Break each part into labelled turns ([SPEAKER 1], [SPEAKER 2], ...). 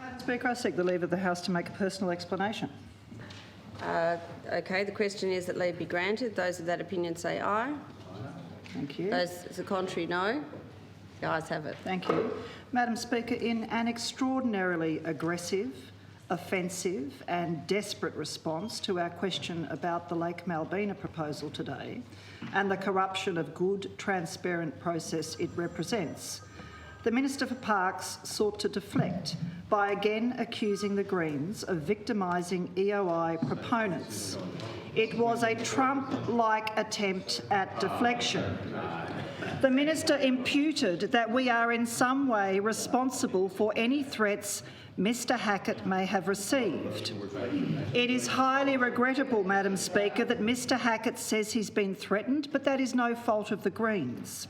[SPEAKER 1] Madam Speaker, I seek the leave of the House to make a personal explanation.
[SPEAKER 2] Okay, the question is that leave be granted. Those of that opinion say aye.
[SPEAKER 1] Thank you.
[SPEAKER 2] Those of the contrary, no. The ayes have it.
[SPEAKER 1] Thank you. Madam Speaker, in an extraordinarily aggressive, offensive and desperate response to our question about the Lake Malbina proposal today and the corruption of good, transparent process it represents, the Minister for Parks sought to deflect by again accusing the Greens of victimising EOI proponents. It was a Trump-like attempt at deflection. The Minister imputed that we are in some way responsible for any threats Mr Hackett may have received. It is highly regrettable, Madam Speaker, that Mr Hackett says he's been threatened, but that is no fault of the Greens.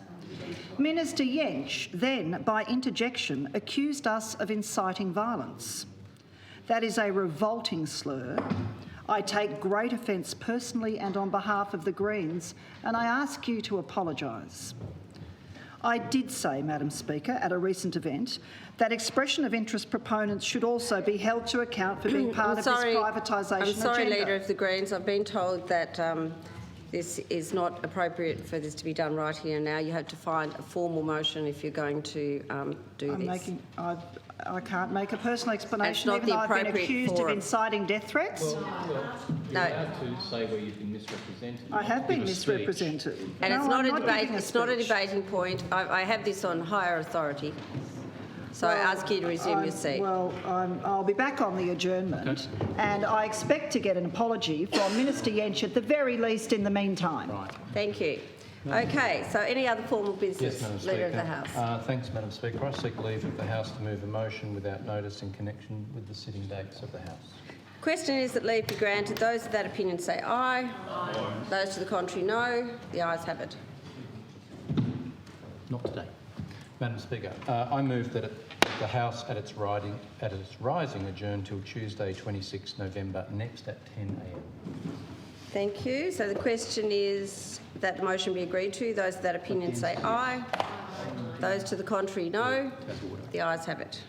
[SPEAKER 1] Minister Jensch then, by interjection, accused us of inciting violence. That is a revolting slur. I take great offence personally and on behalf of the Greens, and I ask you to apologise. I did say, Madam Speaker, at a recent event, that expression of interest proponents should also be held to account for being part of this privatisation agenda.
[SPEAKER 2] I'm sorry, Leader of the Greens. I've been told that this is not appropriate for this to be done right here and now. You have to find a formal motion if you're going to do this.
[SPEAKER 1] I can't make a personal explanation,
[SPEAKER 2] That's not
[SPEAKER 1] even though
[SPEAKER 2] the
[SPEAKER 1] I've been accused
[SPEAKER 2] forum.
[SPEAKER 1] of inciting death threats.
[SPEAKER 3] Well, you're allowed to say where you've been misrepresented.
[SPEAKER 1] I have been misrepresented.
[SPEAKER 2] And
[SPEAKER 1] no,
[SPEAKER 2] it's not
[SPEAKER 1] I'm
[SPEAKER 2] a debate.
[SPEAKER 1] giving
[SPEAKER 2] It's not a
[SPEAKER 1] speech.
[SPEAKER 2] debating point. I have this on higher authority. So I ask you to resume your seat.
[SPEAKER 1] Well, I'll be back on the adjournment, and I expect to get an apology from Minister Jensch at the very least in the meantime.
[SPEAKER 3] Right.
[SPEAKER 2] Thank you. Okay, so any other formal business,
[SPEAKER 3] Yes, Madam
[SPEAKER 2] Leader of the
[SPEAKER 3] Speaker.
[SPEAKER 2] House?
[SPEAKER 3] Thanks, Madam Speaker. I seek leave of the House to move a motion without notice in connection with the sitting dates of the House.
[SPEAKER 2] Question is that leave be granted. Those of that opinion say aye. Aye. Those to the contrary, no. The ayes have it.
[SPEAKER 3] Not today. Madam Speaker, I move that the House at its rising adjourn till Tuesday 26 November next at 10 a.m.
[SPEAKER 2] Thank you. So the question is that the motion be agreed to. Those of that opinion say aye. Those to the contrary, no. The ayes have it.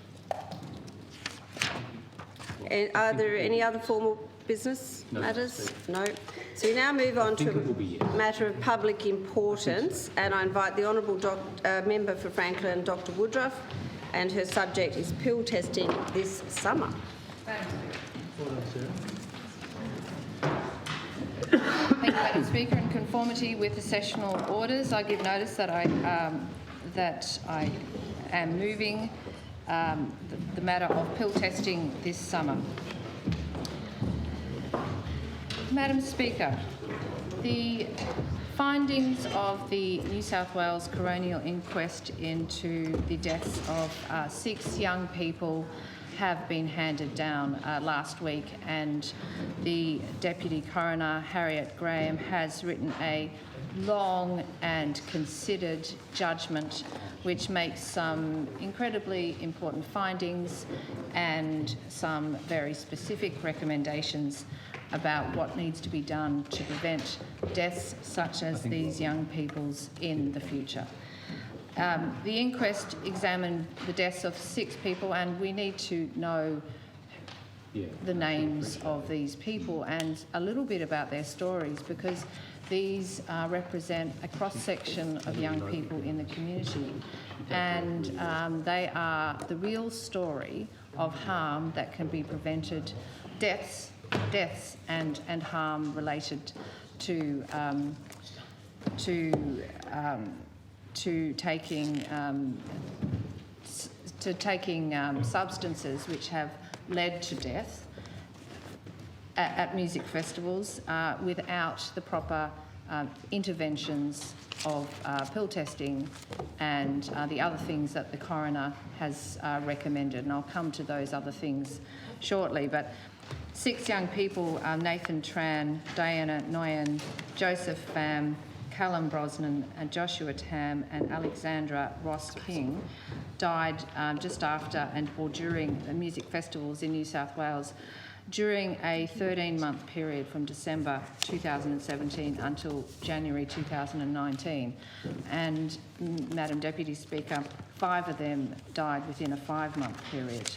[SPEAKER 2] And are there any other formal business matters? No. So we now move on to a matter of public importance, and I invite the Honourable Member for Franklin, Dr Woodruff, and her subject is pill testing this summer.
[SPEAKER 4] Thank you, Madam Speaker. In conformity with the sessional orders, I give notice that I am moving the matter of pill testing this summer. Madam Speaker, the findings of the New South Wales coronial inquest into the deaths of 6 young people have been handed down last week, and the Deputy Coroner, Harriet Graham, has written a long and considered judgment which makes some incredibly important findings and some very specific recommendations about what needs to be done to prevent deaths such as these young people's in the future. The inquest examined the deaths of 6 people, and we need to know the names of these people and a little bit about their stories, because these represent a cross-section of young people in the community, and they are the real story of harm that can be prevented, deaths and harm related to taking substances which have led to death at music festivals without the proper interventions of pill testing and the other things that the coroner has recommended, and I'll come to those other things shortly. But 6 young people, Nathan Tran, Diana Nguyen, Joseph Pham, Callum Brosnan, and Joshua Tam, and Alexandra Ross King, died just after and or during the music festivals in New South Wales during a 13-month period from December 2017 until January 2019. And, Madam Deputy Speaker, 5 of them died within a 5-month period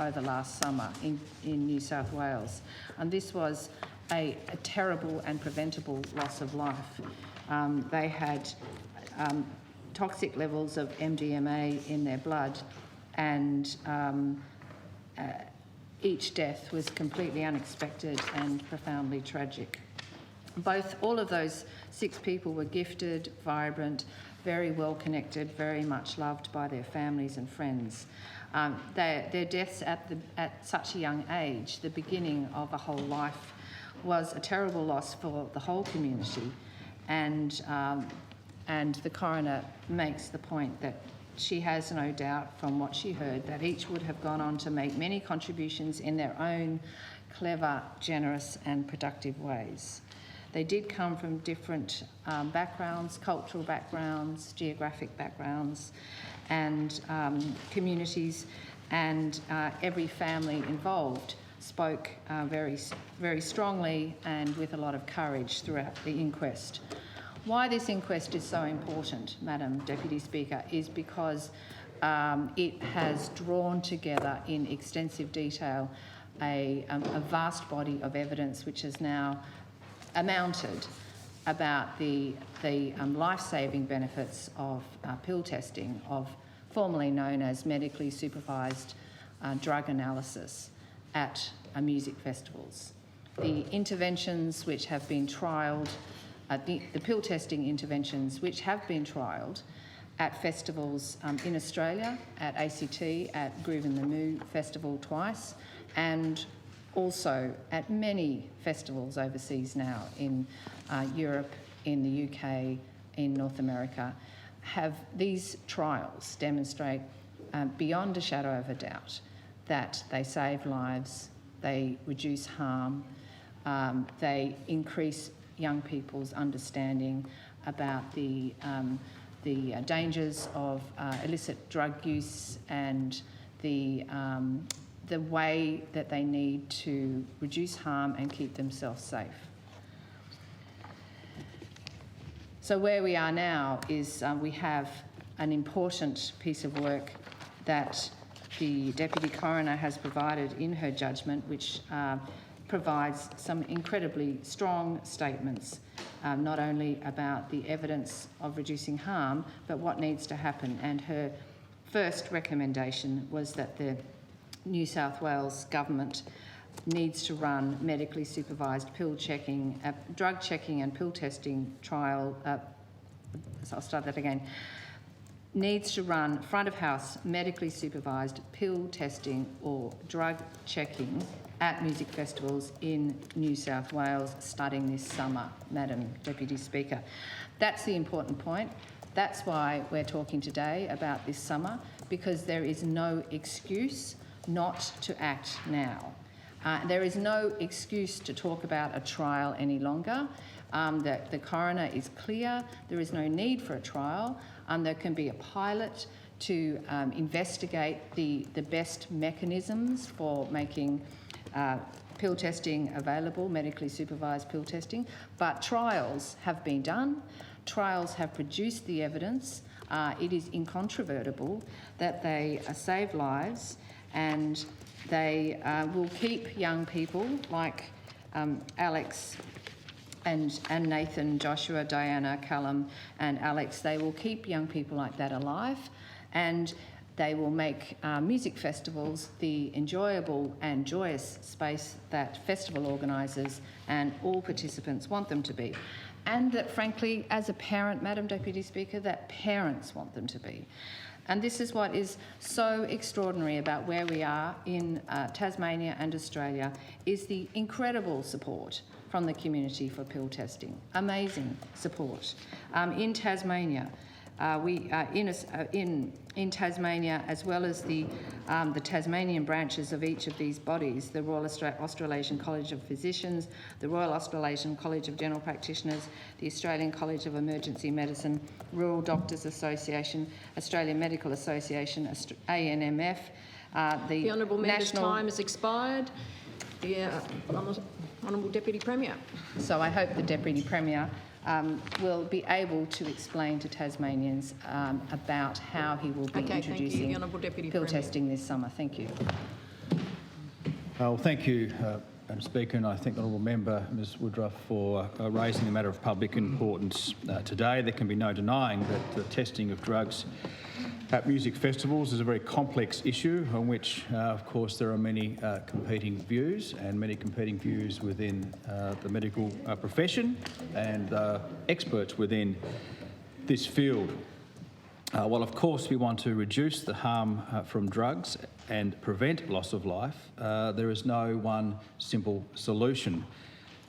[SPEAKER 4] over last summer in New South Wales. And this was a terrible and preventable loss of life. They had toxic levels of MDMA in their blood, and each death was completely unexpected and profoundly tragic. All of those 6 people were gifted, vibrant, very well connected, very much loved by their families and friends. Their deaths at such a young age, the beginning of a whole life, was a terrible loss for the whole community. And the coroner makes the point that she has no doubt from what she heard that each would have gone on to make many contributions in their own clever, generous and productive ways. They did come from different backgrounds, cultural backgrounds, geographic backgrounds and communities, and every family involved spoke very, very strongly and with a lot of courage throughout the inquest. Why this inquest is so important, Madam Deputy Speaker, is because it has drawn together in extensive detail a vast body of evidence which has now amounted about the life-saving benefits of pill testing, of formerly known as medically supervised drug analysis at music festivals. The interventions which have been trialled, the pill testing interventions which have been trialled at festivals in Australia, at ACT, at Groove in the Moo Festival twice, and also at many festivals overseas now in Europe, in the UK, in North America, these trials demonstrate beyond a shadow of a doubt that they save lives, they reduce harm, they increase young people's understanding about the dangers of illicit drug use and the way that they need to reduce harm and keep themselves safe. So where we are now is we have an important piece of work that the Deputy Coroner has provided in her judgment, which provides some incredibly strong statements, not only about the evidence of reducing harm, but what needs to happen. And her first recommendation was that the New South Wales government needs to run medically supervised pill checking, drug checking and pill testing trial, so I'll start that again, needs to run front of house medically supervised pill testing or drug checking at music festivals in New South Wales starting this summer, Madam Deputy Speaker. That's the important point. That's why we're talking today about this summer, because there is no excuse not to act now. There is no excuse to talk about a trial any longer. That the coroner is clear, there is no need for a trial. There can be a pilot to investigate the best mechanisms for making pill testing available, medically supervised pill testing, but trials have been done, trials have produced the evidence, it is incontrovertible that they save lives and they will keep young people like Alex and Nathan, Joshua, Diana, Callum and Alex. They will keep young people like that alive, and they will make music festivals the enjoyable and joyous space that festival organisers and all participants want them to be. And that, frankly, as a parent, Madam Deputy Speaker, that parents want them to be. And this is what is so extraordinary about where we are in Tasmania and Australia, is the incredible support from the community for pill testing. Amazing support. In Tasmania, in Tasmania, as well as the Tasmanian branches of each of these bodies, the Royal Australasian College of Physicians, the Royal Australasian College of General Practitioners, the Australian College of Emergency Medicine, Rural Doctors Association, Australian Medical Association, ANMF,
[SPEAKER 5] the Honourable Member's time has expired. The Honourable Deputy Premier.
[SPEAKER 4] So I hope the Deputy Premier will be able to explain to Tasmanians about how he will be introducing pill testing this summer. Thank you.
[SPEAKER 6] Well, thank you, Madam Speaker, and I thank the Honourable Member, Ms Woodruff, for raising the matter of public importance today. There can be no denying that the testing of drugs at music festivals is a very complex issue on which, of course, there are many competing views and many competing views within the medical profession and experts within this field. While, of course, we want to reduce the harm from drugs and prevent loss of life, there is no one simple solution,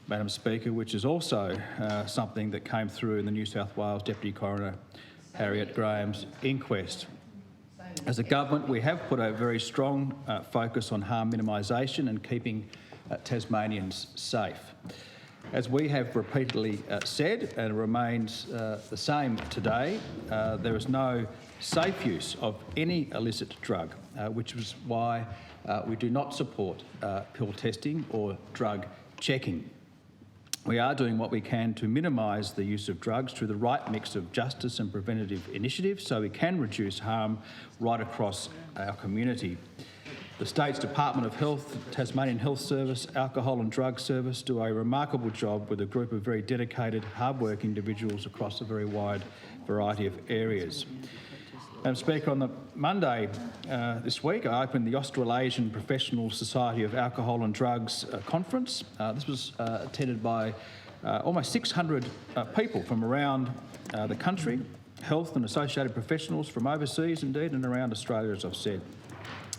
[SPEAKER 6] Madam Speaker, which is also something that came through in the New South Wales Deputy Coroner Harriet Graham's inquest. As a government, we have put a very strong focus on harm minimisation and keeping Tasmanians safe. As we have repeatedly said, and it remains the same today, there is no safe use of any illicit drug, which is why we do not support pill testing or drug checking. We are doing what we can to minimise the use of drugs through the right mix of justice and preventative initiatives so we can reduce harm right across our community. The State's Department of Health, Tasmanian Health Service, Alcohol and Drug Service do a remarkable job with a group of very dedicated, hard-working individuals across a very wide variety of areas. Madam Speaker, on the Monday this week, I opened the Australasian Professional Society of Alcohol and Drugs conference. This was attended by almost 600 people from around the country, health and associated professionals from overseas indeed and around Australia, as I've said.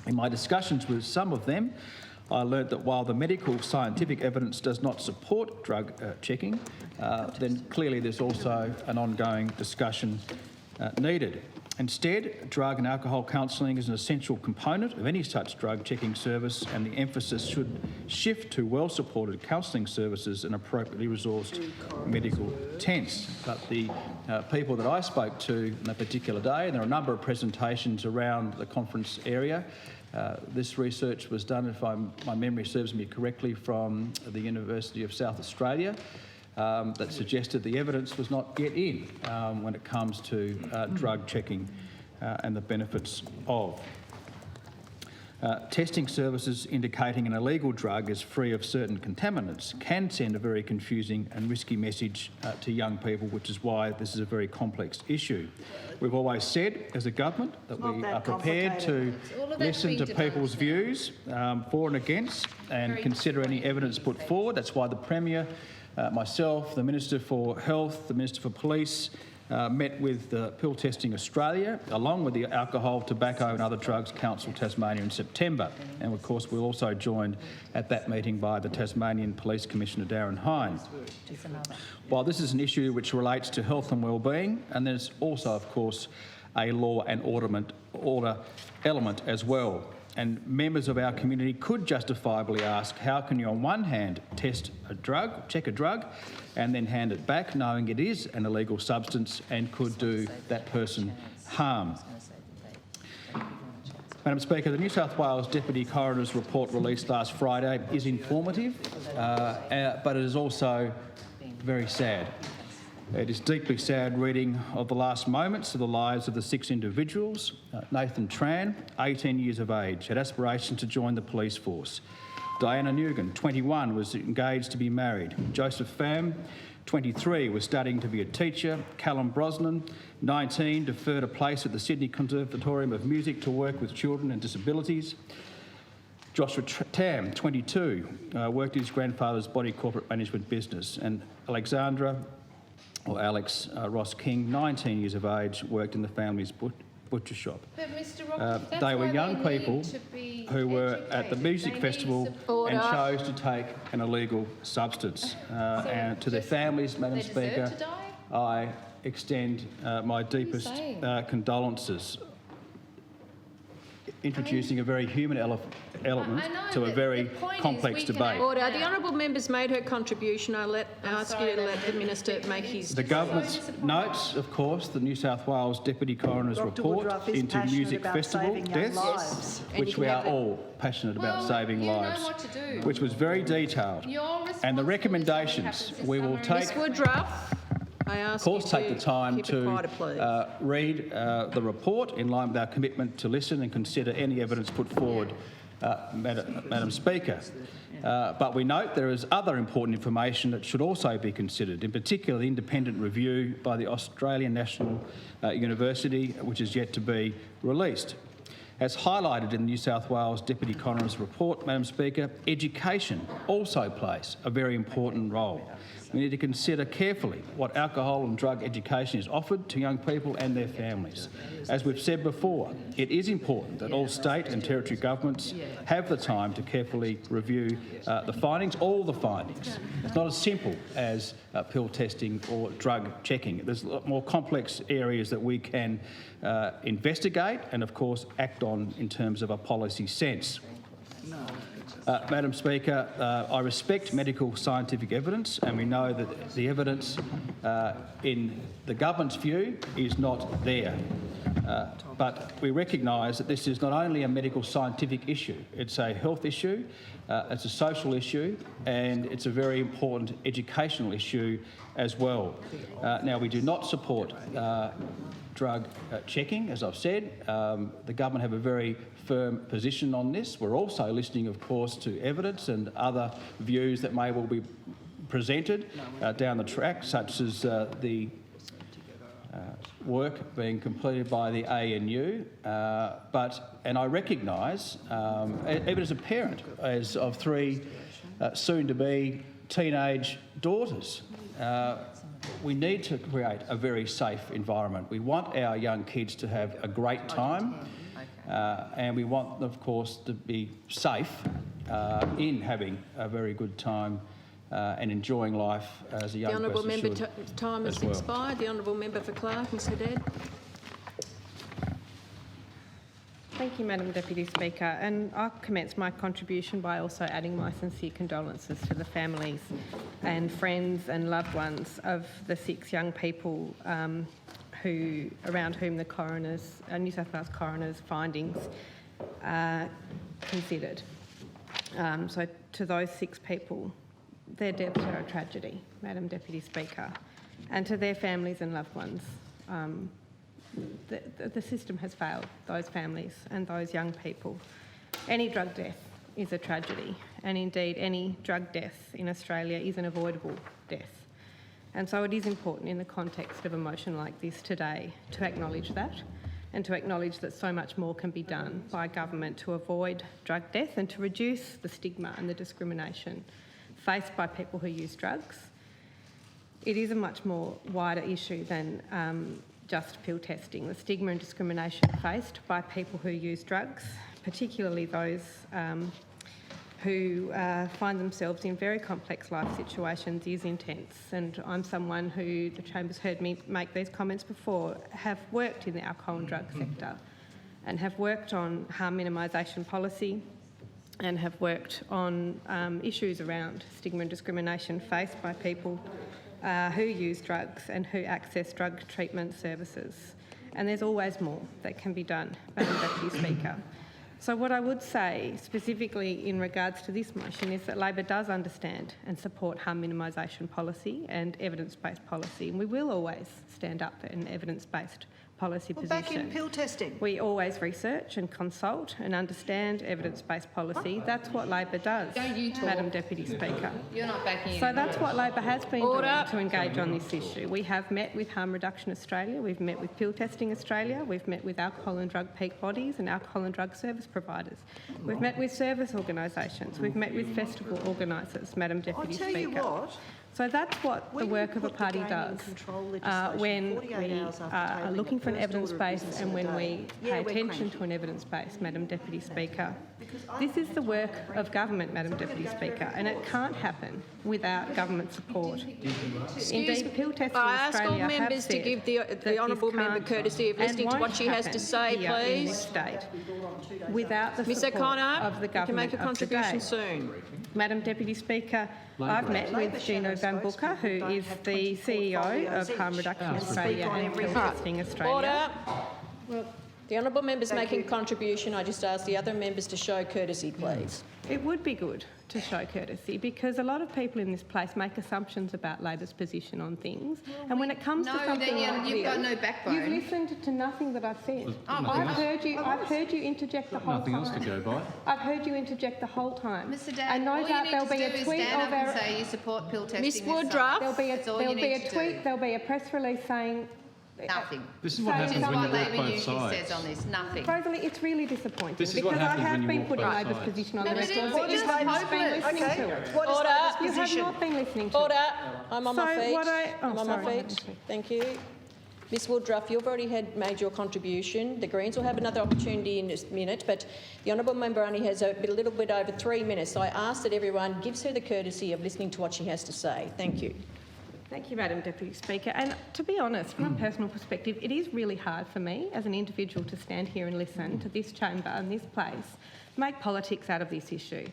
[SPEAKER 6] In my discussions with some of them, I learnt that while the medical scientific evidence does not support drug checking, then clearly there's also an ongoing discussion needed. Instead, drug and alcohol counselling is an essential component of any such drug checking service, and the emphasis should shift to well-supported counselling services and appropriately resourced medical tents. But the people that I spoke to on a particular day, and there are a number of presentations around the conference area, this research was done, if my memory serves me correctly, from the University of South Australia, that suggested the evidence was not yet in when it comes to drug checking and the benefits of. Testing services indicating an illegal drug is free of certain contaminants can send a very confusing and risky message to young people, which is why this is a very complex issue. We've always said as a government that we are prepared to listen to people's views for and against and consider any evidence put forward. That's why the Premier, myself, the Minister for Health, the Minister for Police, met with Pill Testing Australia, along with the Alcohol, Tobacco and Other Drugs Council Tasmania in September. And of course, we're also joined at that meeting by the Tasmanian Police Commissioner Darren Hine. While this is an issue which relates to health and wellbeing, and there's also, of course, a law and order element as well. And members of our community could justifiably ask, how can you on one hand test a drug, check a drug, and then hand it back knowing it is an illegal substance and could do that person harm? Madam Speaker, the New South Wales Deputy Coroner's report released last Friday is informative, but it is also very sad. It is deeply sad reading of the last moments of the lives of the 6 individuals. Nathan Tran, 18 years of age, had aspirations to join the police force. Diana Nugent, 21, was engaged to be married. Joseph Pham, 23, was studying to be a teacher. Callum Brosnan, 19, deferred a place at the Sydney Conservatorium of Music to work with children and disabilities. Joshua Tam, 22, worked at his grandfather's body corporate management business. And Alex Ross King, 19 years of age, worked in the family's butcher shop.
[SPEAKER 4] But Mr. Roberts,
[SPEAKER 6] they were young people who were at the music festival and chose to take an illegal substance. And to their families, Madam Speaker, I extend my deepest condolences. introducing a very human element
[SPEAKER 4] I know,
[SPEAKER 6] to a
[SPEAKER 4] but
[SPEAKER 6] very
[SPEAKER 4] the point is
[SPEAKER 6] complex
[SPEAKER 4] we can
[SPEAKER 6] debate.
[SPEAKER 4] act-
[SPEAKER 5] Order. The honourable member's made her contribution. I'll ask you to let the minister make his.
[SPEAKER 6] The government notes, of course, the New South Wales Deputy Coroner's
[SPEAKER 1] Dr.
[SPEAKER 6] report
[SPEAKER 1] Woodruff is
[SPEAKER 6] into
[SPEAKER 1] passionate
[SPEAKER 6] music
[SPEAKER 1] about
[SPEAKER 6] festival
[SPEAKER 1] saving young
[SPEAKER 6] deaths,
[SPEAKER 1] lives.
[SPEAKER 5] And you
[SPEAKER 6] which
[SPEAKER 5] can
[SPEAKER 6] we are
[SPEAKER 5] have it.
[SPEAKER 6] all passionate about
[SPEAKER 4] Well,
[SPEAKER 6] saving
[SPEAKER 4] you know
[SPEAKER 6] lives,
[SPEAKER 4] what to do.
[SPEAKER 6] which was very detailed.
[SPEAKER 4] Your
[SPEAKER 6] And the
[SPEAKER 4] responsibility
[SPEAKER 6] recommendations
[SPEAKER 4] happens this
[SPEAKER 6] we will
[SPEAKER 4] summer
[SPEAKER 6] take,
[SPEAKER 5] Ms Woodruff, I ask
[SPEAKER 6] of course,
[SPEAKER 5] you
[SPEAKER 6] take
[SPEAKER 5] to
[SPEAKER 6] the time
[SPEAKER 5] keep it
[SPEAKER 6] to
[SPEAKER 5] quieter, please.
[SPEAKER 6] read the report in line with our commitment to listen and consider any evidence put forward, Madam Speaker. But we note there is other important information that should also be considered, in particular the independent review by the Australian National University, which is yet to be released. As highlighted in the New South Wales Deputy Coroner's report, Madam Speaker, education also plays a very important role. We need to consider carefully what alcohol and drug education is offered to young people and their families. As we've said before, it is important that all state and territory governments have the time to carefully review the findings, all the findings. It's not as simple as pill testing or drug checking. There's a lot more complex areas that we can investigate and, of course, act on in terms of a policy sense. Madam Speaker, I respect medical scientific evidence, and we know that the evidence in the government's view is not there. But we recognise that this is not only a medical scientific issue, it's a health issue, it's a social issue, and it's a very important educational issue as well. Now, we do not support drug checking, as I've said. The government have a very firm position on this. We're also listening, of course, to evidence and other views that may well be presented down the track, such as the work being completed by the ANU. And I recognise, even as a parent, as of three soon-to-be teenage daughters, we need to create a very safe environment. We want our young kids to have a great time, and we want, of course, to be safe in having a very good time and enjoying life as a young person should.
[SPEAKER 5] The honourable member time has
[SPEAKER 6] as well.
[SPEAKER 5] expired. The honourable member for Clark, Ms Haddad.
[SPEAKER 7] Thank you, Madam Deputy Speaker. And I'll commence my contribution by also adding my sincere condolences to the families and friends and loved ones of the 6 young people around whom the coroner's, New South Wales coroner's findings considered. So to those 6 people, their deaths are a tragedy, Madam Deputy Speaker, and to their families and loved ones. The system has failed those families and those young people. Any drug death is a tragedy, and indeed any drug death in Australia is an avoidable death. And so it is important in the context of a motion like this today to acknowledge that, and to acknowledge that so much more can be done by government to avoid drug death and to reduce the stigma and the discrimination faced by people who use drugs. It is a much more wider issue than just pill testing. The stigma and discrimination faced by people who use drugs, particularly those who find themselves in very complex life situations, is intense. And I'm someone who, the Chamber's heard me make these comments before, have worked in the alcohol and drug sector and have worked on harm minimisation policy and have worked on issues around stigma and discrimination faced by people who use drugs and who access drug treatment services. And there's always more that can be done, Madam Deputy Speaker. So what I would say specifically in regards to this motion is that Labor does understand and support harm minimisation policy and evidence-based policy, and we will always stand up for an evidence-based policy position.
[SPEAKER 1] Back in pill testing.
[SPEAKER 7] We always research and consult and understand evidence-based policy. That's what Labor does,
[SPEAKER 4] Don't you talk.
[SPEAKER 7] Madam Deputy Speaker.
[SPEAKER 4] You're not backing
[SPEAKER 7] So
[SPEAKER 4] it.
[SPEAKER 7] that's what Labor has been
[SPEAKER 5] Order.
[SPEAKER 7] doing to engage on this issue. We have met with Harm Reduction Australia, we've met with Pill Testing Australia, we've met with alcohol and drug peak bodies and alcohol and drug service providers. We've met with service organisations, we've met with festival organisers, Madam Deputy
[SPEAKER 1] I tell
[SPEAKER 7] Speaker.
[SPEAKER 1] you what,
[SPEAKER 7] So that's what the work of a party does when we are looking for an evidence base and when we pay attention to an evidence base, Madam Deputy Speaker. This is the work of government, Madam Deputy Speaker, and it can't happen without government support. Indeed, Pill Testing
[SPEAKER 5] I ask all
[SPEAKER 7] Australia have
[SPEAKER 5] members to
[SPEAKER 7] said
[SPEAKER 5] give
[SPEAKER 7] that
[SPEAKER 5] the honourable
[SPEAKER 7] this
[SPEAKER 5] member
[SPEAKER 7] can't
[SPEAKER 5] courtesy of
[SPEAKER 7] and
[SPEAKER 5] listening to what
[SPEAKER 7] won't
[SPEAKER 5] she has to
[SPEAKER 7] happen
[SPEAKER 5] say,
[SPEAKER 7] here in this
[SPEAKER 5] please.
[SPEAKER 7] state without the
[SPEAKER 5] Ms
[SPEAKER 7] support
[SPEAKER 5] O'Connor,
[SPEAKER 7] of the
[SPEAKER 5] you can
[SPEAKER 7] government
[SPEAKER 5] make a
[SPEAKER 7] of today.
[SPEAKER 5] contribution soon.
[SPEAKER 7] Madam Deputy Speaker, I've met with Gino Van Booker, who is the CEO of Harm Reduction Australia and Pill Testing Australia.
[SPEAKER 5] Order. The honourable member's making a contribution. I just ask the other members to show courtesy, please.
[SPEAKER 7] It would be good to show courtesy because a lot of people in this place make assumptions about Labor's position on things. And when it comes to something like
[SPEAKER 4] you've got
[SPEAKER 7] this,
[SPEAKER 4] no backbone.
[SPEAKER 7] you've listened to nothing that I've said. I've heard you interject the whole
[SPEAKER 3] Nothing
[SPEAKER 7] time.
[SPEAKER 3] else to go by.
[SPEAKER 7] I've heard you interject the whole time.
[SPEAKER 4] Mr. Dad,
[SPEAKER 7] and no
[SPEAKER 4] all you
[SPEAKER 7] doubt
[SPEAKER 4] need
[SPEAKER 7] there'll
[SPEAKER 4] to
[SPEAKER 7] be
[SPEAKER 4] do
[SPEAKER 7] a
[SPEAKER 4] is
[SPEAKER 7] tweet
[SPEAKER 4] stand
[SPEAKER 7] of
[SPEAKER 4] up and
[SPEAKER 7] our.
[SPEAKER 4] say you support pill testing.
[SPEAKER 5] Miss
[SPEAKER 4] this
[SPEAKER 5] Woodruff.
[SPEAKER 4] summer.
[SPEAKER 7] There'll be
[SPEAKER 4] That's all
[SPEAKER 7] a
[SPEAKER 4] you need to
[SPEAKER 7] tweet.
[SPEAKER 4] do.
[SPEAKER 7] There'll be a press release saying.
[SPEAKER 4] Nothing.
[SPEAKER 3] This is what
[SPEAKER 7] Saying
[SPEAKER 3] happens when
[SPEAKER 7] someone
[SPEAKER 3] you walk
[SPEAKER 4] Labor
[SPEAKER 3] both
[SPEAKER 4] usually
[SPEAKER 3] sides.
[SPEAKER 4] says on this, nothing.
[SPEAKER 7] Rosalie, it's really disappointing
[SPEAKER 3] This is what
[SPEAKER 7] because I
[SPEAKER 3] happens when
[SPEAKER 7] have
[SPEAKER 3] you
[SPEAKER 7] been
[SPEAKER 3] walk
[SPEAKER 7] putting
[SPEAKER 3] both
[SPEAKER 7] Labor's
[SPEAKER 3] sides.
[SPEAKER 7] position on
[SPEAKER 4] No,
[SPEAKER 7] the
[SPEAKER 4] but
[SPEAKER 7] record.
[SPEAKER 4] it's
[SPEAKER 7] but you
[SPEAKER 4] just
[SPEAKER 7] have not been
[SPEAKER 4] hopeless.
[SPEAKER 7] listening to it. You have not been listening to
[SPEAKER 5] Order.
[SPEAKER 7] it.
[SPEAKER 5] I'm on
[SPEAKER 7] So
[SPEAKER 5] my feet.
[SPEAKER 7] what
[SPEAKER 5] I'm on my
[SPEAKER 7] sorry.
[SPEAKER 5] feet. Thank you. Ms Woodruff, you've already made your contribution. The Greens will have another opportunity in a minute, but the honourable member only has a little bit over 3 minutes. So I ask that everyone gives her the courtesy of listening to what she has to say. Thank you.
[SPEAKER 7] Thank you, Madam Deputy Speaker. And to be honest, from a personal perspective, it is really hard for me as an individual to stand here and listen to this chamber and this place make politics out of this issue.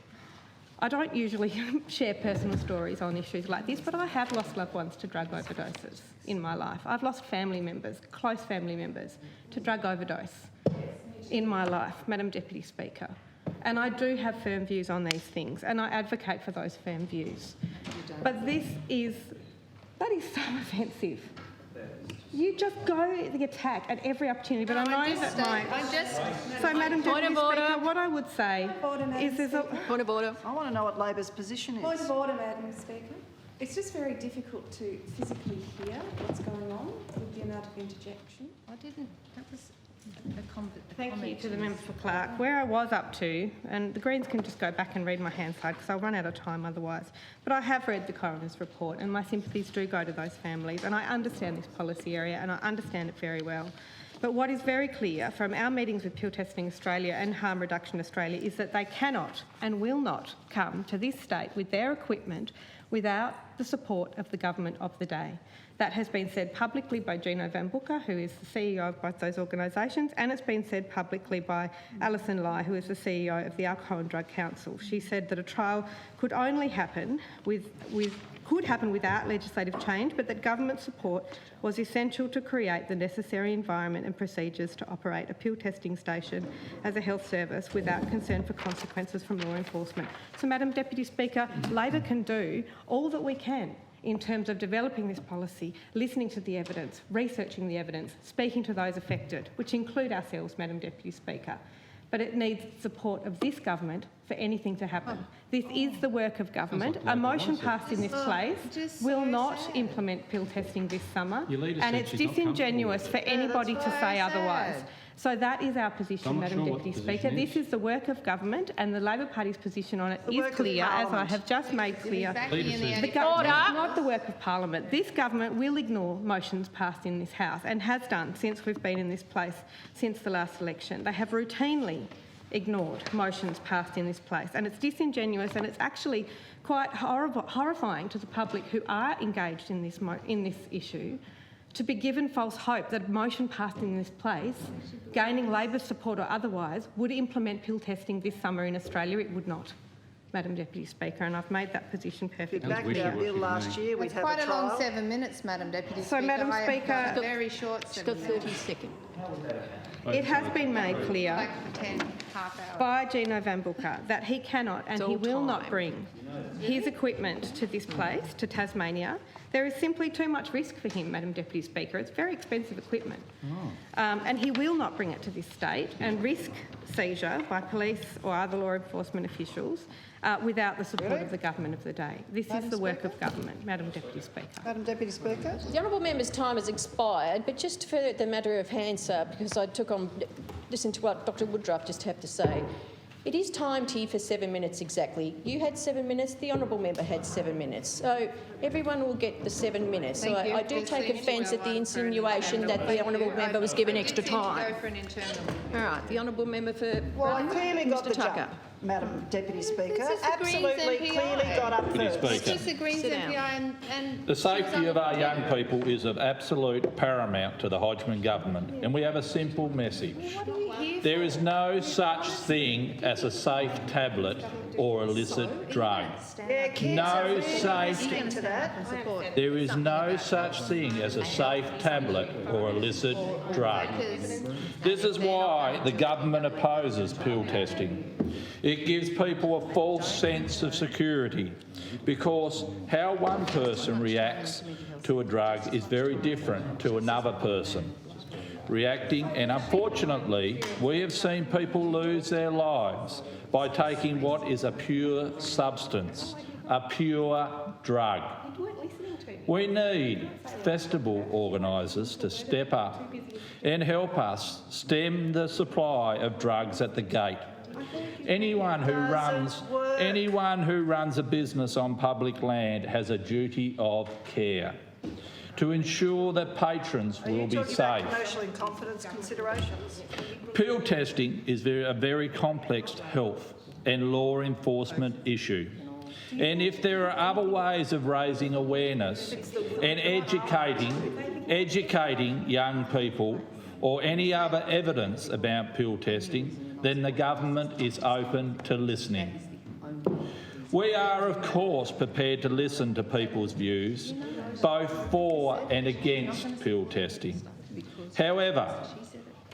[SPEAKER 7] I don't usually share personal stories on issues like this, but I have lost loved ones to drug overdoses in my life. I've lost family members, close family members, to drug overdose in my life, Madam Deputy Speaker. And I do have firm views on these things, and I advocate for those firm views. But that is so offensive. You just go the attack at every opportunity, but I know that So, Madam Deputy Speaker, what I would say is there's a...
[SPEAKER 5] Point of order.
[SPEAKER 1] I want to know what Labor's position is.
[SPEAKER 8] Point of order, Madam Speaker. It's just very difficult to physically hear what's going on with the amount of interjection.
[SPEAKER 4] I didn't. That was a comment.
[SPEAKER 7] Thank you to the member for Clark. Where I was up to, and the Greens can just go back and read my Hansard because I'll run out of time otherwise, but I have read the coroner's report and my sympathies do go to those families, and I understand this policy area and I understand it very well. But what is very clear from our meetings with Pill Testing Australia and Harm Reduction Australia is that they cannot and will not come to this state with their equipment without the support of the government of the day. That has been said publicly by Gino Van Booker, who is the CEO of both those organisations, and it's been said publicly by Alison Lai, who is the CEO of the Alcohol and Drug Council. She said that a trial could only happen without legislative change, but that government support was essential to create the necessary environment and procedures to operate a pill testing station as a health service without concern for consequences from law enforcement. So, Madam Deputy Speaker, Labor can do all that we can in terms of developing this policy, listening to the evidence, researching the evidence, speaking to those affected, which include ourselves, Madam Deputy Speaker. But it needs support of this government for anything to happen. This is the work of government. A motion passed in this place will not implement pill testing this summer, and it's disingenuous for anybody to say otherwise. So that is our position, Madam Deputy Speaker. This is the work of government, and the Labor Party's position on it is clear, as I have just made clear. Not the work of Parliament. This government will ignore motions passed in this House and has done since we've been in this place since the last election. They have routinely ignored motions passed in this place, and it's disingenuous, and it's actually quite horrifying to the public who are engaged in this issue to be given false hope that a motion passed in this place, gaining Labor's support or otherwise, would implement pill testing this summer in Australia. It would not, Madam Deputy Speaker, and I've made that position perfectly
[SPEAKER 1] Back
[SPEAKER 7] clear.
[SPEAKER 1] our bill last year, we'd
[SPEAKER 4] It's
[SPEAKER 1] have
[SPEAKER 4] quite
[SPEAKER 1] a
[SPEAKER 4] a
[SPEAKER 1] trial.
[SPEAKER 4] long 7 minutes, Madam Deputy
[SPEAKER 7] So,
[SPEAKER 4] Speaker.
[SPEAKER 7] Madam
[SPEAKER 4] I have
[SPEAKER 7] Speaker-
[SPEAKER 4] got a very short
[SPEAKER 5] She's got
[SPEAKER 4] 7 minutes.
[SPEAKER 5] 30 seconds.
[SPEAKER 7] It has been made clear
[SPEAKER 4] Like for 10, half hour.
[SPEAKER 7] by Gino Van Booker that he cannot and he
[SPEAKER 5] all
[SPEAKER 7] will not
[SPEAKER 5] time.
[SPEAKER 7] bring his equipment to this place, to Tasmania. There is simply too much risk for him, Madam Deputy Speaker. It's very expensive equipment. And he will not bring it to this state and risk seizure by police or other law enforcement officials without the support of the government of the day. This is the work of government, Madam Deputy Speaker.
[SPEAKER 1] Madam Deputy Speaker.
[SPEAKER 5] The honourable member's time has expired, but just for the matter of Hansard, because I listened to what Dr Woodruff just had to say. It is timed here for 7 minutes exactly. You had 7 minutes, the honourable member had 7 minutes. So everyone will get the 7 minutes. So I do take offence at the insinuation that the honourable member was given extra time.
[SPEAKER 4] Go for an internal.
[SPEAKER 5] All right, the honourable member for
[SPEAKER 1] Well, I clearly got
[SPEAKER 5] Mr
[SPEAKER 1] the
[SPEAKER 5] Tucker.
[SPEAKER 1] jump, Madam Deputy Speaker.
[SPEAKER 4] This is the Greens
[SPEAKER 1] Absolutely,
[SPEAKER 4] MPI.
[SPEAKER 1] clearly got up
[SPEAKER 6] Deputy
[SPEAKER 1] first.
[SPEAKER 6] Speaker.
[SPEAKER 4] It's just the Greens
[SPEAKER 5] Sit down.
[SPEAKER 4] MPI and
[SPEAKER 6] The safety
[SPEAKER 4] she's
[SPEAKER 6] of our
[SPEAKER 4] on
[SPEAKER 6] young
[SPEAKER 4] the
[SPEAKER 6] people is of absolute paramount to the Hodgman government, and we have a simple message.
[SPEAKER 4] What are we here
[SPEAKER 6] There is no such thing as a safe tablet or illicit drug.
[SPEAKER 1] Yeah, kids
[SPEAKER 6] No
[SPEAKER 1] are really
[SPEAKER 6] safe-
[SPEAKER 1] listening to that.
[SPEAKER 6] There is no such thing as a safe tablet or illicit drug. This is why the government opposes pill testing. It gives people a false sense of security because how one person reacts to a drug is very different to another person reacting, and unfortunately we have seen people lose their lives by taking what is a pure substance, a pure drug. We need festival organisers to step up and help us stem the supply of drugs at the gate. Anyone who runs a business on public land has a duty of care to ensure that patrons will be
[SPEAKER 1] Talking
[SPEAKER 6] safe.
[SPEAKER 1] about commercial in confidence considerations.
[SPEAKER 6] Pill testing is a very complex health and law enforcement issue. And if there are other ways of raising awareness and educating young people or any other evidence about pill testing, then the government is open to listening. We are, of course, prepared to listen to people's views, both for and against pill testing. However,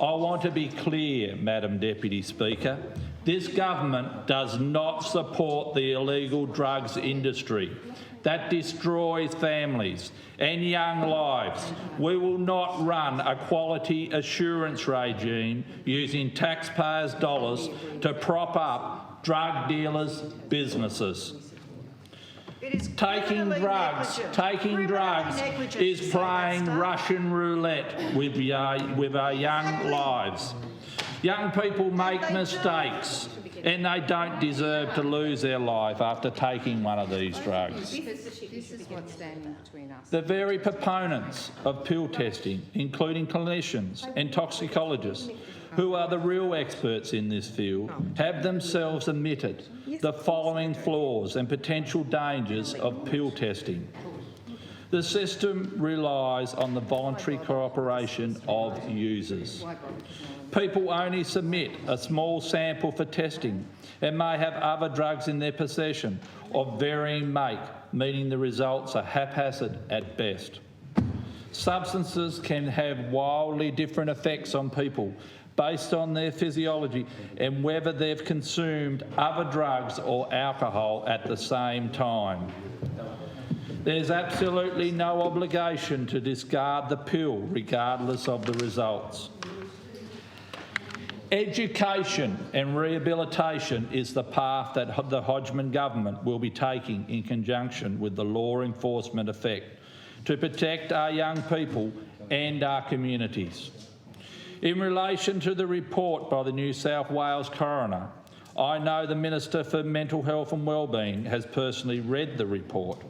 [SPEAKER 6] I want to be clear, Madam Deputy Speaker, this government does not support the illegal drugs industry that destroys families and young lives. We will not run a quality assurance regime using taxpayers' dollars to prop up drug dealers' businesses.
[SPEAKER 1] It is
[SPEAKER 6] Taking drugs is playing Russian roulette with our young lives. Young people make mistakes and they don't deserve to lose their life after taking one of these drugs.
[SPEAKER 4] This is what's standing between us.
[SPEAKER 6] The very proponents of pill testing, including clinicians and toxicologists, who are the real experts in this field, have themselves admitted the following flaws and potential dangers of pill testing. The system relies on the voluntary cooperation of users. People only submit a small sample for testing and may have other drugs in their possession of varying make, meaning the results are haphazard at best. Substances can have wildly different effects on people based on their physiology and whether they've consumed other drugs or alcohol at the same time. There's absolutely no obligation to discard the pill regardless of the results. Education and rehabilitation is the path that the Hodgman government will be taking in conjunction with the law enforcement effect to protect our young people and our communities. In relation to the report by the New South Wales coroner, I know the Minister for Mental Health and Wellbeing has personally read the report.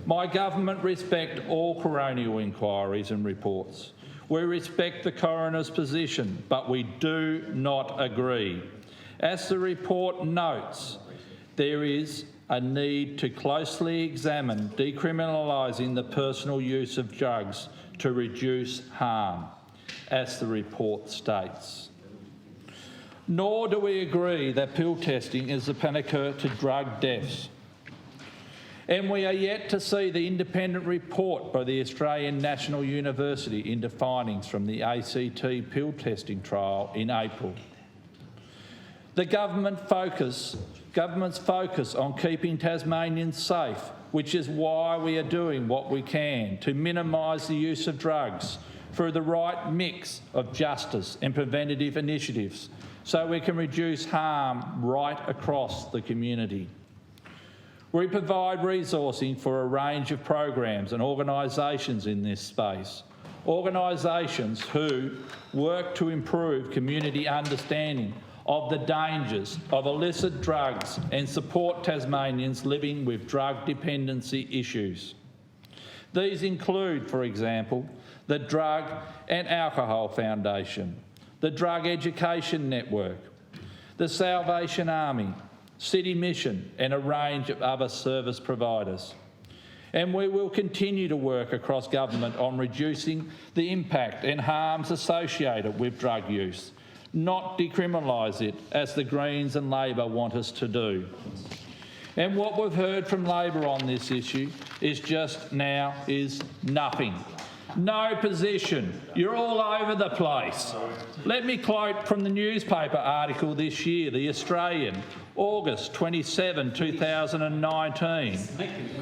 [SPEAKER 6] My government respects all coronial inquiries and reports. We respect the coroner's position, but we do not agree. As the report notes, there is a need to closely examine decriminalising the personal use of drugs to reduce harm, as the report states. Nor do we agree that pill testing is the panacea to drug deaths. And we are yet to see the independent report by the Australian National University into findings from the ACT pill testing trial in April. The government's focus on keeping Tasmanians safe, which is why we are doing what we can to minimise the use of drugs through the right mix of justice and preventative initiatives so we can reduce harm right across the community. We provide resourcing for a range of programs and organisations in this space, organisations who work to improve community understanding
[SPEAKER 9] of the dangers of illicit drugs and support Tasmanians living with drug dependency issues. These include, for example, the Drug and Alcohol Foundation, the Drug Education Network, the Salvation Army, City Mission and a range of other service providers. And we will continue to work across government on reducing the impact and harms associated with drug use, not decriminalise it as the Greens and Labor want us to do. And what we've heard from Labor on this issue is just now is nothing. No position. You're all over the place. Let me quote from the newspaper article this year, The Australian, August 27, 2019.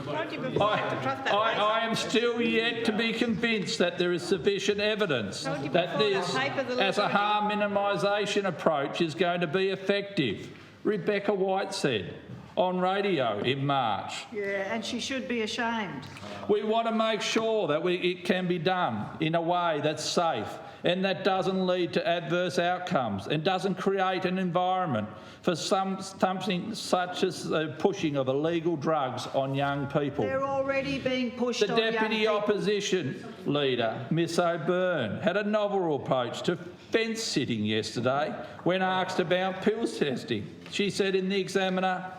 [SPEAKER 9] I am still yet to be convinced that there is sufficient evidence that this, as a harm minimisation approach, is going to be effective, Rebecca White said on radio in March.
[SPEAKER 1] Yeah, and she should be ashamed.
[SPEAKER 9] We want to make sure that it can be done in a way that's safe and that doesn't lead to adverse outcomes and doesn't create an environment for something such as the pushing of illegal drugs on young people.
[SPEAKER 1] They're already being pushed on young people.
[SPEAKER 9] The Deputy Opposition Leader, Miss O'Byrne, had a novel approach to fence sitting yesterday when asked about pills testing. She said in the Examiner,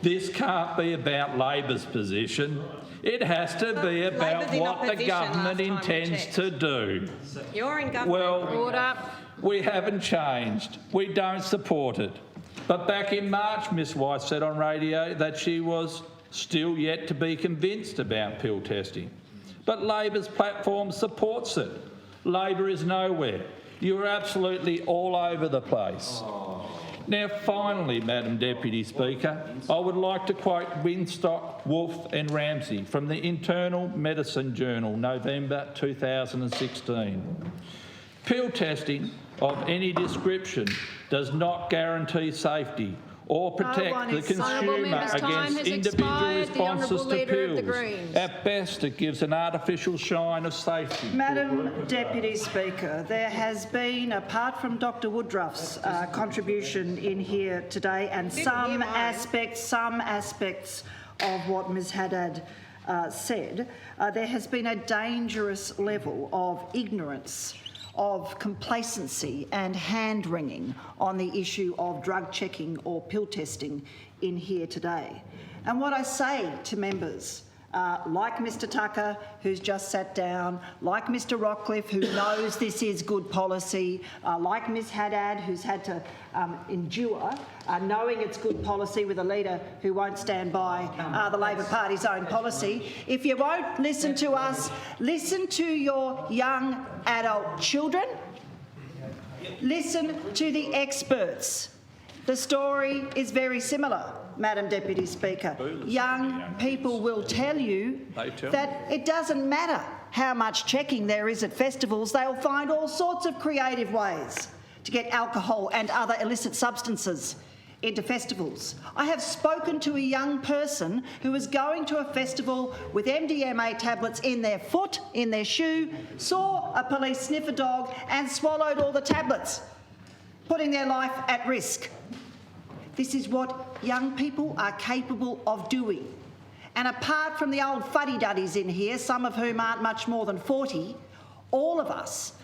[SPEAKER 9] "This can't be about Labor's position. It has to be about what the government intends to do."
[SPEAKER 2] You're in government.
[SPEAKER 9] Well, we haven't changed. We don't support it. But back in March, Ms White said on radio that she was still yet to be convinced about pill testing. But Labor's platform supports it. Labor is nowhere. You're absolutely all over the place. Now, finally, Madam Deputy Speaker, I would like to quote Winstock, Wolfe and Ramsey from the Internal Medicine Journal, November 2016. Pill testing of any description does not guarantee safety or protect the consumer against individual responses to pills. At best, it gives an artificial shine of safety.
[SPEAKER 1] Madam Deputy Speaker, there has been, apart from Dr Woodruff's contribution in here today, and some aspects of what Ms Haddad said, there has been a dangerous level of ignorance, of complacency and hand-wringing on the issue of drug checking or pill testing in here today. And what I say to members, like Mr Tucker, who's just sat down, like Mr Rockcliffe, who knows this is good policy, like Ms Haddad, who's had to endure knowing it's good policy with a leader who won't stand by the Labor Party's own policy. If you won't listen to us, listen to your young adult children, listen to the experts. The story is very similar, Madam Deputy Speaker. Young people will tell you that it doesn't matter how much checking there is at festivals, they'll find all sorts of creative ways to get alcohol and other illicit substances into festivals. I have spoken to a young person who was going to a festival with MDMA tablets in their foot, in their shoe, saw a police sniffer dog and swallowed all the tablets, putting their life at risk. This is what young people are capable of doing. And apart from the old fuddy-duddies in here, some of whom aren't much more than 40, all of us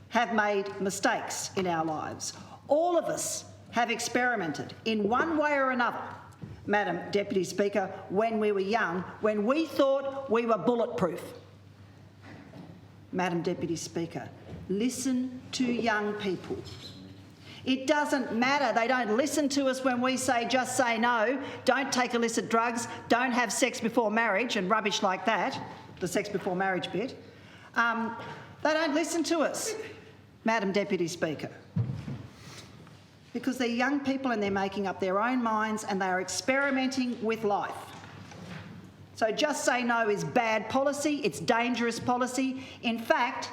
[SPEAKER 1] have made mistakes in our lives. All of us have experimented in one way or another, Madam Deputy Speaker, when we were young, when we thought we were bulletproof. Madam Deputy Speaker, listen to young people. It doesn't matter. They don't listen to us when we say, just say no, don't take illicit drugs, don't have sex before marriage and rubbish like that, the sex before marriage bit. They don't listen to us, Madam Deputy Speaker, because they're young people and they're making up their own minds and they are experimenting with life. So just say no is bad policy, it's dangerous policy. In fact,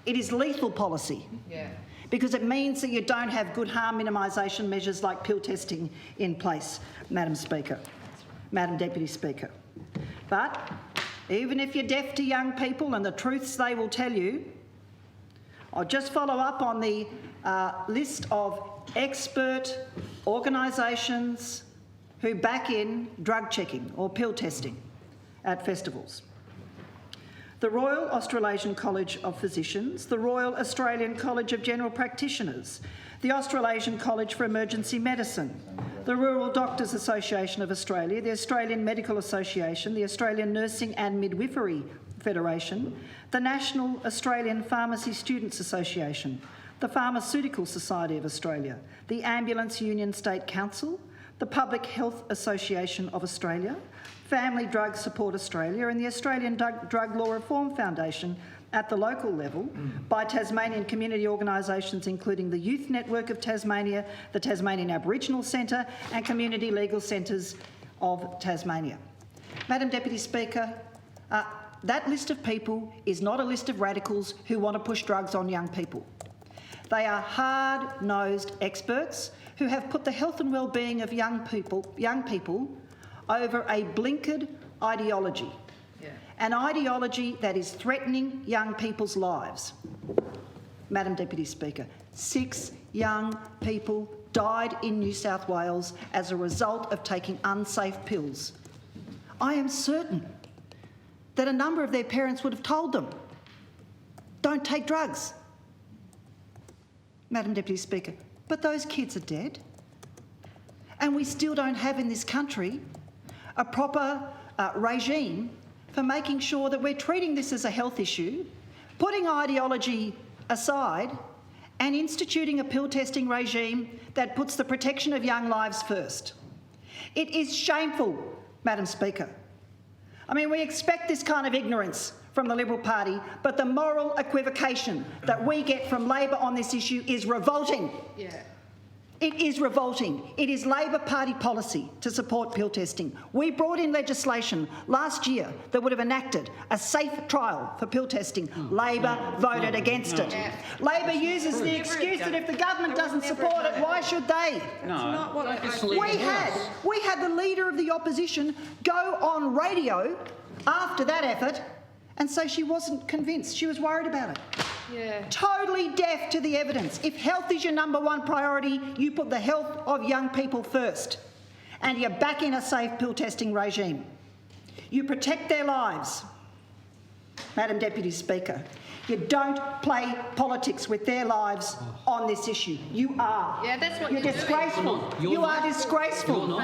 [SPEAKER 1] it is lethal policy. Yeah. Because it means that you don't have good harm minimisation measures like pill testing in place, Madam Speaker, Madam Deputy Speaker. But even if you're deaf to young people and the truths they will tell you, I'll just follow up on the list of expert organisations who back in drug checking or pill testing at festivals. The Royal Australasian College of Physicians, the Royal Australian College of General Practitioners, the Australasian College for Emergency Medicine, the Rural Doctors Association of Australia, the Australian Medical Association, the Australian Nursing and Midwifery Federation, the National Australian Pharmacy Students Association, the Pharmaceutical Society of Australia, the Ambulance Union State Council, the Public Health Association of Australia, Family Drug Support Australia and the Australian Drug Law Reform Foundation at the local level by Tasmanian community organisations including the Youth Network of Tasmania, the Tasmanian Aboriginal Centre and Community Legal Centres of Tasmania. Madam Deputy Speaker, that list of people is not a list of radicals who want to push drugs on young people. They are hard-nosed experts who have put the health and well-being of young people over a blinkered ideology, an ideology that is threatening young people's lives. Madam Deputy Speaker, 6 young people died in New South Wales as a result of taking unsafe pills. I am certain that a number of their parents would have told them, don't take drugs. Madam Deputy Speaker, but those kids are dead. And we still don't have in this country a proper regime for making sure that we're treating this as a health issue, putting ideology aside and instituting a pill testing regime that puts the protection of young lives first. It is shameful, Madam Speaker. I mean, we expect this kind of ignorance from the Liberal Party, but the moral equivocation that we get from Labor on this issue is revolting. Yeah. It is revolting. It is Labor Party policy to support pill testing. We brought in legislation last year that would have enacted a safe trial for pill testing. Labor voted against it. Labor uses the excuse that if the government doesn't support it, why should they? We had the Leader of the Opposition go on radio after that effort and say she wasn't convinced. She was worried about it. Yeah. Totally deaf to the evidence. If health is your #1 priority, you put the health of young people first and you back in a safe pill testing regime. You protect their lives. Madam Deputy Speaker, you don't play politics with their lives on this issue. You are.
[SPEAKER 4] Yeah, that's what
[SPEAKER 1] you're disgraceful. You are disgraceful.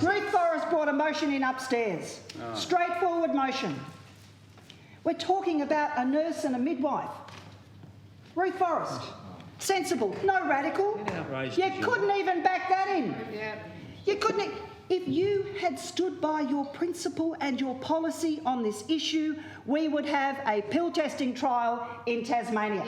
[SPEAKER 1] Ruth Forrest brought a motion in upstairs. Straightforward motion. We're talking about a nurse and a midwife. Ruth Forrest. Sensible, no radical. You couldn't even back that in. You couldn't. If you had stood by your principle and your policy on this issue, we would have a pill testing trial in Tasmania.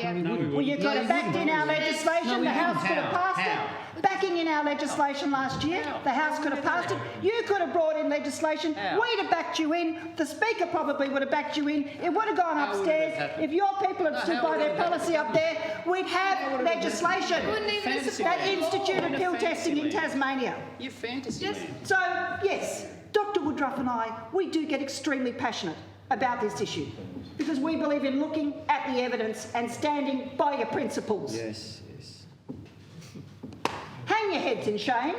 [SPEAKER 1] Well, you could have backed in our legislation, the House could have passed it. Backing in our legislation last year, the House could have passed it. You could have brought in legislation, we'd have backed you in, the Speaker probably would have backed you in, it would have gone upstairs. If your people had stood by their policy up there, we'd have legislation that instituted pill testing in Tasmania.
[SPEAKER 10] You're fantasy.
[SPEAKER 1] So, yes, Dr Woodruff and I, we do get extremely passionate about this issue because we believe in looking at the evidence and standing by your principles.
[SPEAKER 10] Yes.
[SPEAKER 1] Hang your heads in shame.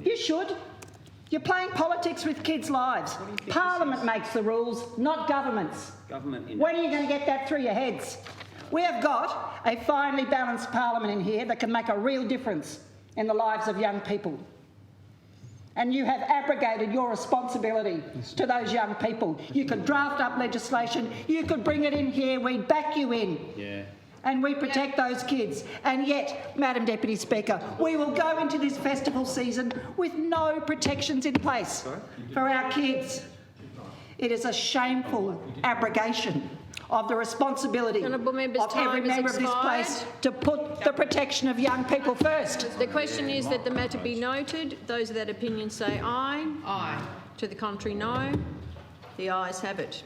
[SPEAKER 1] You should. You're playing politics with kids' lives. Parliament makes the rules, not governments. When are you going to get that through your heads? We have got a finely balanced parliament in here that can make a real difference in the lives of young people. And you have abrogated your responsibility to those young people. You could draft up legislation, you could bring it in here, we'd back you in. Yeah. And we protect those kids. And yet, Madam Deputy Speaker, we will go into this festival season with no protections in place for our kids. It is a shameful abrogation of the responsibility of every member of this place to put the protection of young people first.
[SPEAKER 5] The question is that the matter be noted. Those of that opinion say aye. Aye. To the contrary, no. The ayes have it.